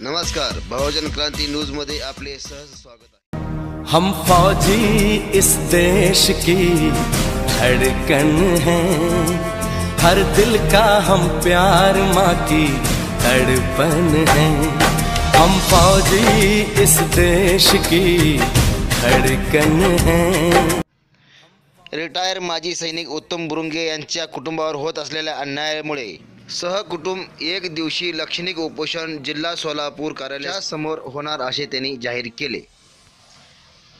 नमस्कार, बहुजन क्रांति न्यूज मध्ये आपले सहज स्वागत आहे। हम फौजी इस देश की धड़कन हैं, हर दिल का हम प्यार माँ की तड़पन है। हम फौजी इस देश की धड़कन हैं। रिटायर माजी सैनिक उत्तम बुरुंगे यांच्या कुटुंबावर होत असलेल्या अन्यायामुळे सहकुटुंब एक दिवशी लाक्षणिक उपोषण जिल्हा सोलापूर कार्यालयासमोर होणार असे त्यांनी जाहीर केले।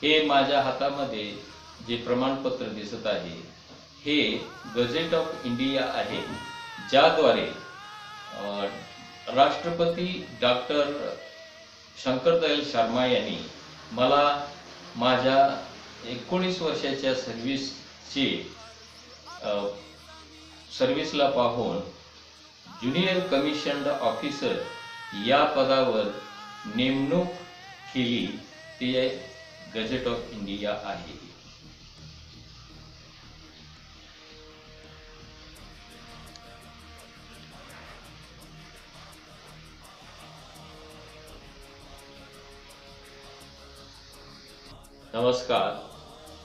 हे माझ्या हातामध्ये जे प्रमाणपत्र दिसत आहे हे गजेट ऑफ इंडिया आहे, ज्याद्वारे राष्ट्रपती डॉक्टर शंकरदयाल शर्मा यांनी मला माझ्या 19 वर्षाच्या सर्व्हिसला पाहून ज्युनियर कमिशन्ड ऑफिसर या पदावर नेमणूक केली। ते गजेट ऑफ इंडिया आहे। नमस्कार,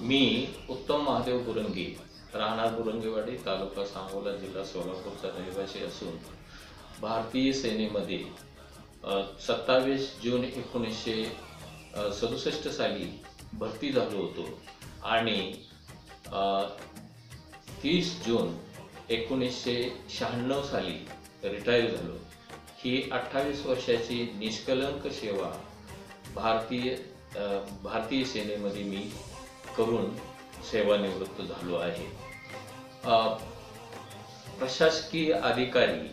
मी उत्तम महादेव बुरंगे, राहणार बुरंगेवाडी, तालुका सांगोला, जिल्हा सोलापूरचा रहिवासी असून भारतीय सेनेमध्ये 27 जून 1967 साली भरती झालो होतो आणि 30 जून 1996 साली रिटायर झालो। ही 28 वर्षाची निष्कलंक सेवा भारतीय सेनेमध्ये मी करून सेवानिवृत्त झालो आहे। प्रशासकीय अधिकारी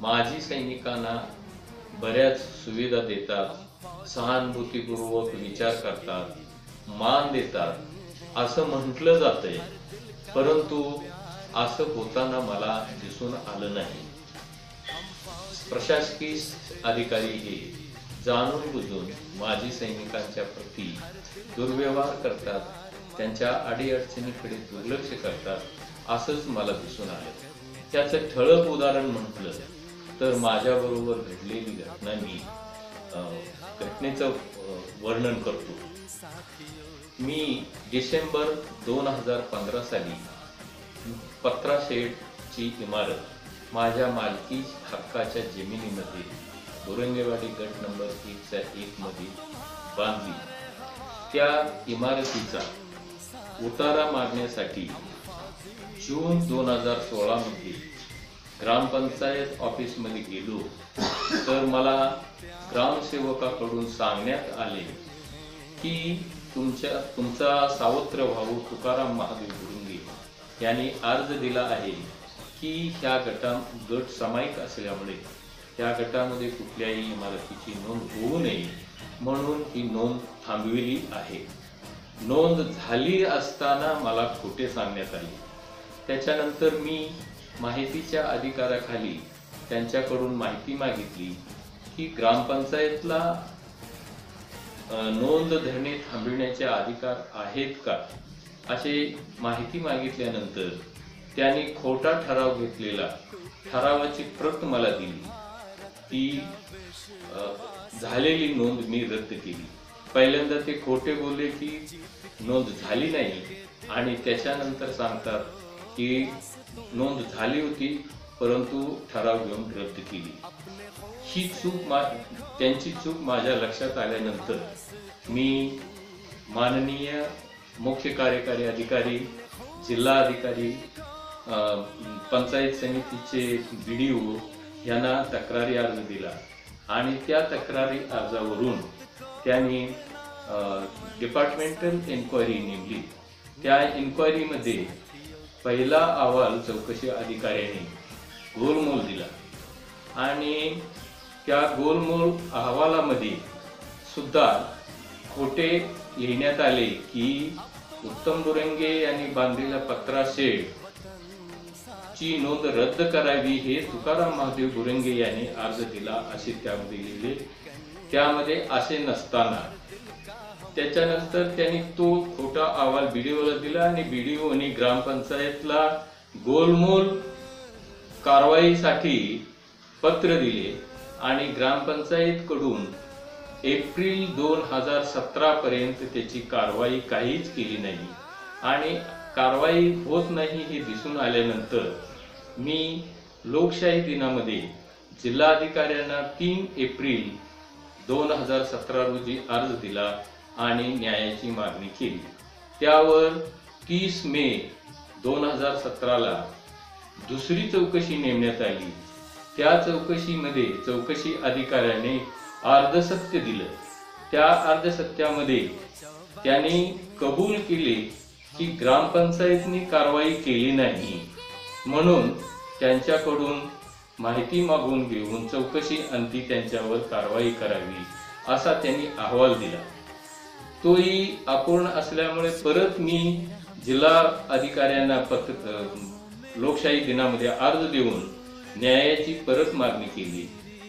माजी सैनिकांना बऱ्याच सुविधा देतात, सहानुभूतीपूर्वक विचार करतात, मान देतात असं म्हटलं जातंय, परंतु असं होताना मला दिसून आलं नाही। प्रशासकीय अधिकारी हे जाणून बुजून माजी सैनिकांच्या प्रती दुर्व्यवहार करतात, त्यांच्या अडीअडचणीकडे दुर्लक्ष करतात असंच मला दिसून आलं। त्याचं ठळक उदाहरण म्हटलं तर माझ्याबरोबर घडलेली घटना मी घटनेचं वर्णन करतो। मी डिसेंबर 2015 साली पत्रा शेडची इमारत माझ्या मालकी हक्काच्या जमिनीमध्ये बुरंगेवाडी गट नंबर 1 मध्ये बांधली। त्या इमारतीचा उतारा मारण्यासाठी जून 2016 मध्ये ग्रामपंचायत ऑफिस मध्ये गेलो तर मला ग्रामसेवकाकडून सांगण्यात आले की तुमचा सावत्र भाऊ तुकाराम महादेव बुरुंगे यांनी अर्ज दिला आहे की ह्या गट सामायिक असल्यामुळे त्या गटामध्ये कुठल्याही इमारतीची नोंद होऊ नये म्हणून ही नोंद थांबविली आहे। नोंद झाली असताना मला खोटे सांगण्यात आले। त्याच्यानंतर मी माहितीच्या अधिकाराखाली त्यांच्याकडून माहिती मागितली की ग्रामपंचायतला नोंद धरणे थांबविण्याचे अधिकार आहेत का, असे माहिती मागितल्यानंतर त्यांनी खोटा ठराव घेतलेला ठरावाची प्रत मला दिली। ती झालेली नोंद मी रद्द केली। पहिल्यांदा ते खोटे बोलले की नोंद झाली नाही आणि त्याच्यानंतर सांगतात की नोंद झाली होती परंतु ठराव घेऊन रद्द केली। ही त्यांची चूक माझ्या लक्षात आल्यानंतर मी माननीय मुख्य कार्यकारी अधिकारी, जिल्हा अधिकारी, पंचायत समितीचे BDO यांना तक्रारी अर्ज दिला आणि त्या तक्रारी अर्जावरून त्यांनी डिपार्टमेंटल इन्क्वायरी नेमली। त्या इन्क्वायरीमध्ये पहिला अहवाल चौकशी अधिकाऱ्याने गोलमोल दिला आणि त्या गोलमोल अहवालामध्ये सुद्धा खोटे लिहिण्यात आले की उत्तम बुरंगे यांनी बांधलेला पत्रा शेड ची नोंद रद्द करावी हे तुकाराम महादेव बुरंगे यांनी अर्ज दिला असे त्यामध्ये लिहिले। त्यामध्ये असे नसताना त्याच्यानंतर त्यांनी तो खोटा अहवाल BDOला दिला आणि BDOने ग्रामपंचायतला गोलमोल कारवाईसाठी पत्र दिले आणि ग्रामपंचायतकडून एप्रिल 2017 पर्यंत त्याची कारवाई काहीच केली नाही आणि कारवाई होत नाही हे दिसून आल्यानंतर मी लोकशाही दिनामध्ये जिल्हाधिकाऱ्यांना 3 एप्रिल 2017 रोजी अर्ज दिला आणि न्यायाची मागणी केली। त्यावर 30 मे 2017ला दुसरी चौकशी नेमण्यात आली। त्या चौकशीमध्ये चौकशी अधिकाऱ्याने अर्धसत्य दिलं। त्या अर्धसत्यामध्ये त्यांनी कबूल केले की ग्रामपंचायतनी कारवाई केली नाही, म्हणून त्यांच्याकडून माहिती मागून घेऊन चौकशी अंती त्यांच्यावर कारवाई करावी असा त्यांनी अहवाल दिला। तोही अपूर्ण असल्यामुळे परत मी जिल्हा अधिकाऱ्यांना लोकशाही दिनामध्ये अर्ज देऊन न्यायाची परत मागणी केली।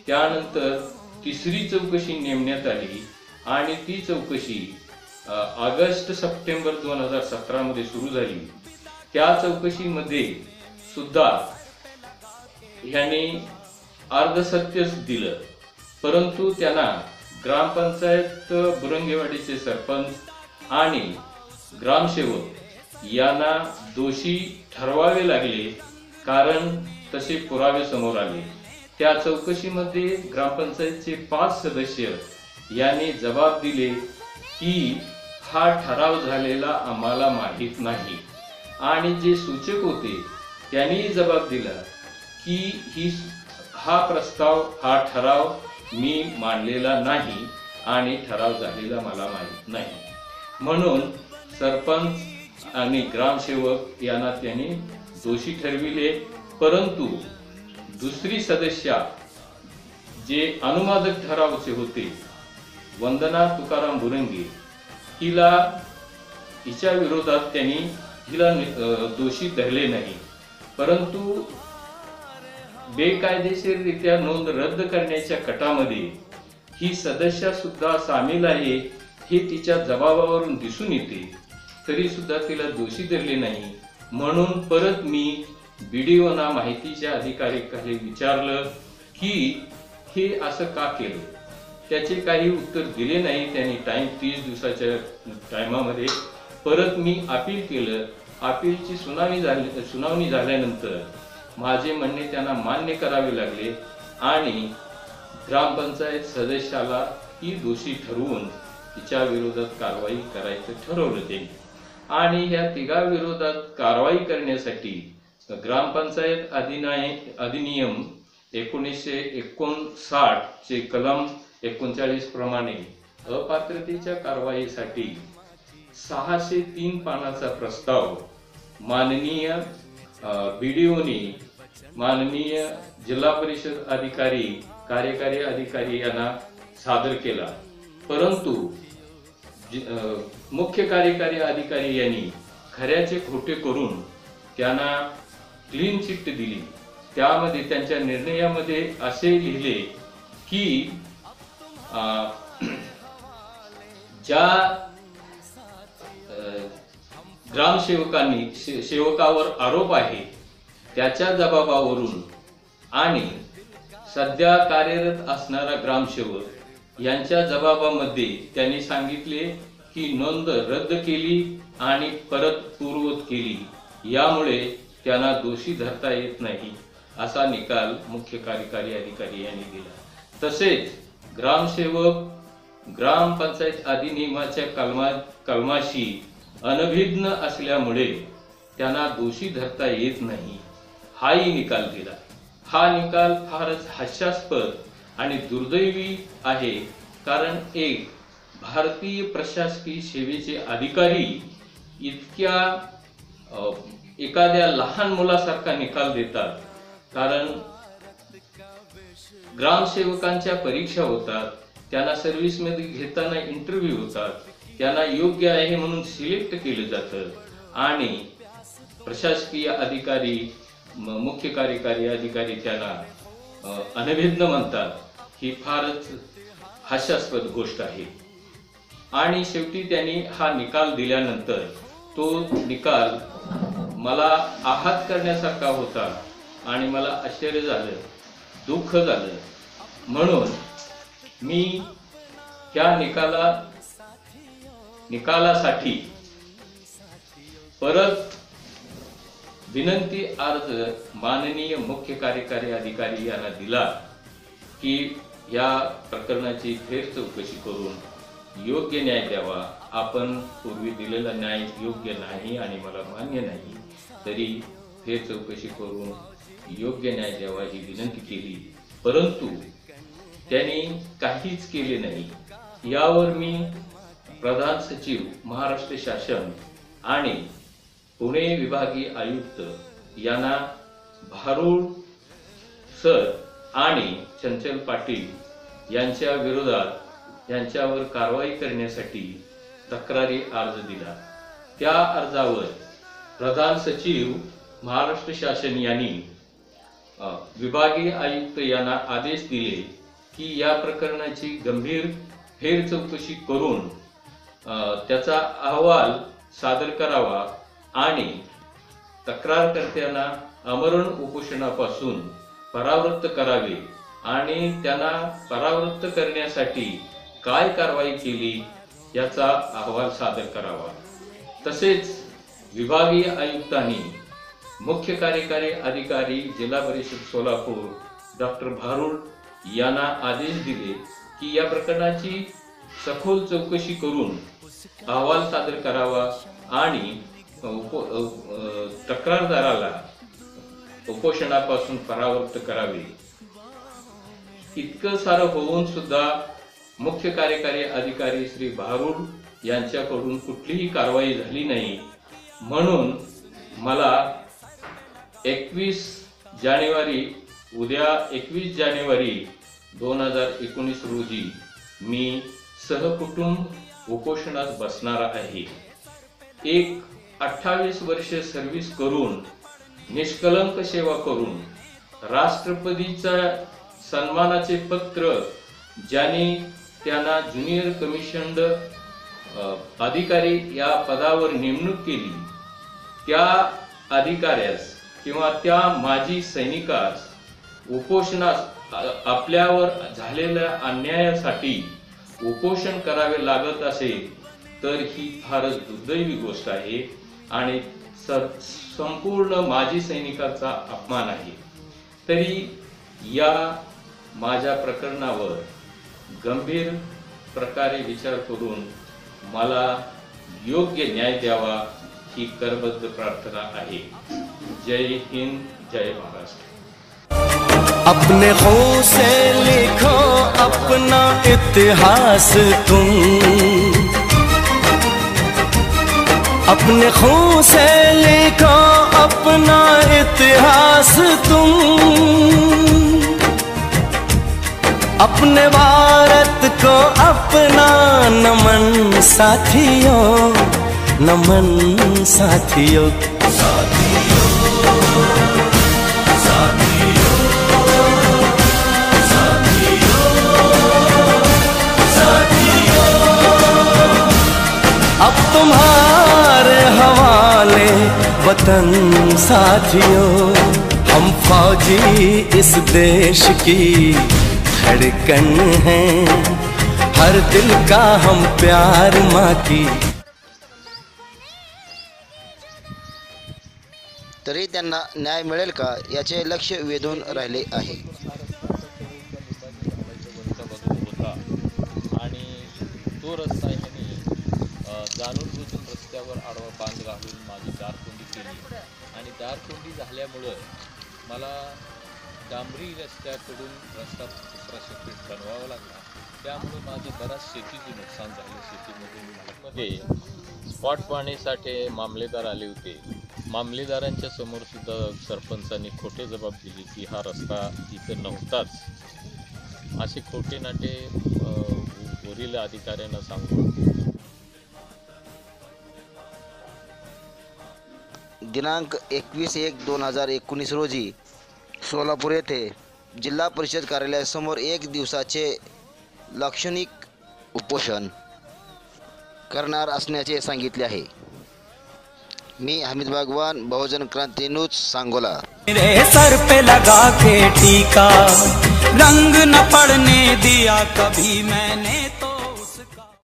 त्यानंतर तिसरी चौकशी नेमण्यात आली आणि ती चौकशी ऑगस्ट-सप्टेंबर 2017 मध्ये सुरू झाली। त्या चौकशीमध्ये सुद्धा ह्यांनी अर्धसत्यच दिलं, परंतु त्यांना ग्रामपंचायत बुरंगेवाडीचे सरपंच आणि ग्रामसेवक यांना दोषी ठरवावे लागले, कारण तसे पुरावे समोर आले। त्या चौकशीमध्ये ग्रामपंचायतचे 5 सदस्य यांनी जबाब दिले की हा ठराव झालेला आम्हाला माहित नाही, आणि जे सूचक होते त्यांनी जबाब दिला की हा प्रस्ताव हा ठराव मी मांडलेला नाही आणि ठराव झालेला मला माहित नाही, म्हणून सरपंच आणि ग्रामसेवक यांना त्यांनी दोषी ठरविले। परंतु दुसरी सदस्य जे अनुवादक ठरावचे होते वंदना तुकाराम बुरंगे, हिच्या विरोधात त्यांनी हिला दोषी धरले नाही, परंतु बेकायदेशीररित्या नोंद रद्द करण्याच्या कटामध्ये ही सदस्य सुद्धा सामील आहे हे तिच्या जबाबावरून दिसून येते, तरी सुद्धा तिला दोषी धरले नाही। म्हणून परत मी BDOना माहितीच्या अधिकाऱ्याकडे विचारलं की हे असं का केलं। त्याचे काही उत्तर दिले नाही त्यांनी। 30 दिवसाच्या टायमामध्ये परत मी अपील केलं। अपीलची सुनावणी झाल्यानंतर माझे म्हणणे त्यांना मान्य करावे लागले आणि ग्रामपंचायत सदस्याला ही दोषी ठरवून तिच्या विरोधात कारवाई करायचं ठरवलं त्यांनी। आणि ह्या तिघा विरोधात कारवाई करण्यासाठी ग्रामपंचायत अधिनियम 1959 चे कलम 39 प्रमाणे अपात्रतेच्या कारवाईसाठी 603 पानाचा प्रस्ताव माननीय BDOने माननीय जिल्हा परिषद अधिकारी कार्यकारी अधिकारी यांना सादर केला, परंतु मुख्य कार्यकारी अधिकारी यांनी खऱ्याचे खोटे करून त्यांना क्लीन चिट दिली। त्यामध्ये त्यांच्या निर्णयामध्ये असे लिहिले की ज्या ग्रामसेवकांनी सेवकावर आरोप आहे त्याच्या जबाबावरून आणि सध्या कार्यरत असणारा ग्रामसेवक यांच्या जबाबामध्ये त्यांनी सांगितले की नोंद रद्द केली आणि परत पूर्ववत केली, यामुळे त्यांना दोषी धरता येत नाही असा निकाल मुख्य कार्यकारी अधिकारी यांनी दिला। तसेच ग्रामसेवक ग्रामपंचायत अधिनियमाच्या कलमाशी अनभिज्ञ असल्यामुळे त्यांना दोषी धरता येत नाही हाही निकाल दिला। हा निकाल फारच हास्यास्पद आणि दुर्दैवी आहे, कारण एक भारतीय प्रशासकीय सेवेचे अधिकारी इतक्या एखाद्या लहान मुलासारखा निकाल देतात। कारण ग्रामसेवकांच्या परीक्षा होतात, त्यांना सर्व्हिस मध्ये घेताना इंटरव्ह्यू होतात, त्यांना योग्य आहे म्हणून सिलेक्ट केलं जातं आणि प्रशासकीय अधिकारी मुख्य कार्यकारी अधिकारी त्यांना अनभिज्ञ म्हणतात। ही फारच हास्यास्पद गोष्ट आहे। आणि शेवटी त्यांनी हा निकाल दिल्यानंतर तो निकाल मला आघात करण्यासारखा होता आणि मला आश्चर्य झालं, दुःख झालं म्हणून मी त्या निकालासाठी परत विनंती अर्ज माननीय मुख्य कार्यकारी अधिकारी यांना दिला की या प्रकरणाची फेर चौकशी करून योग्य न्याय द्यावा. आपण पूर्वी दिलेला न्याय योग्य नाही आणि मला मान्य नाही, तरी फेर चौकशी करून योग्य न्याय द्यावा ही विनंती केली, परंतु त्यांनी काहीच केले नाही. यावर मी प्रधान सचिव महाराष्ट्र शासन आणि पुणे विभागीय आयुक्त यांना भारूड सर आणि चंचल पाटील यांच्या विरोधात यांच्यावर कारवाई करण्यासाठी तक्रारी अर्ज दिला. त्या अर्जावर प्रधान सचिव महाराष्ट्र शासन यांनी विभागीय आयुक्त यांना आदेश दिले की या प्रकरणाची गंभीर फेर चौकशी करून त्याचा अहवाल सादर करावा आणि तक्रारकर्त्यांना आमरण उपोषणापासून परावृत्त करावे आणि त्यांना परावृत्त करण्यासाठी काय कारवाई केली याचा अहवाल सादर करावा. तसेच विभागीय आयुक्तांनी मुख्य कार्यकारी अधिकारी जिल्हा परिषद सोलापूर डॉक्टर भारूड यांना आदेश दिले की या प्रकरणाची सखोल चौकशी करून अहवाल सादर करावा आणि तक्रारदाराला उपोषणापासून परावृत्त करावे. इतकं सारं होऊन सुद्धा मुख्य कार्यकारी अधिकारी श्री भारूड यांच्याकडून कुठलीही कारवाई झाली नाही. म्हणून मला 21 जानेवारी 2019 रोजी मी सहकुटुंब उपोषणास बसणार आहे. एक 28 वर्ष सर्व्हिस करून निष्कलंक सेवा करून राष्ट्रपतीचा सन्मानाचे पत्र ज्यांनी त्यांना ज्युनियर कमिशन्ड अधिकारी या पदावर नेमणूक केली त्या अधिकाऱ्यास किंवा त्या माजी सैनिकास उपोषणास आपल्यावर झालेल्या अन्यायासाठी उपोषण करावे लागत असेल तर ही फारच दुर्दैवी गोष्ट आहे आणि संपूर्ण माजी सैनिकाचा अपमान आहे. तरी या माझ्या प्रकरणावर गंभीर प्रकारे विचार करून मला योग्य न्याय द्यावा ही करबद्ध प्रार्थना आहे. जय हिंद, जय महाराष्ट्र. अपने खून से लिखो अपना इतिहास तुम, अपने खून से लिखो अपना इतिहास तुम, अपने भारत को अपना नमन साथियों, नमन साथियों. अब तुम्हारे हवाले वतन साथियों, हम फौजी इस देश की धड़कन हैं, हर दिल का हम प्यार माँ की. तरी त्यांना न्याय मिळेल का याचे लक्ष वेधून राहिले आहे. आणि तो रस्ता ह्यांनी जाणून बुजून रस्त्यावर आडवा बांध घालून माझी दारकोंडी केली आणि दारकोंडी झाल्यामुळं मला डांबरी रस्त्याकडून रस्ता दुसरा सेपरेट बनवावा लागला. त्यामुळे माझी बराच शेतीचे नुकसान झाले. शेतीमध्ये स्पॉट पाणीसाठी मामलेदार आले होते. मामलेदारांच्या समोर सुद्धा सरपंचांनी खोटे जबाब दिले की हा रस्ता इथं नव्हताच, असे खोटे नाटे वरील अधिकाऱ्यांना सांगून. दिनांक 21/1/2019 रोजी सोलापूर येथे जिल्हा परिषद कार्यालयासमोर 1 दिवसाचे लाक्षणिक उपोषण करणार असल्याचे सांगितले आहे. मी हमीद बागवान, बहुजन क्रांती न्यूज, सांगोला. मेरे सर पे लगा के टीका रंग न पड़ने दिया कभी मैंने तो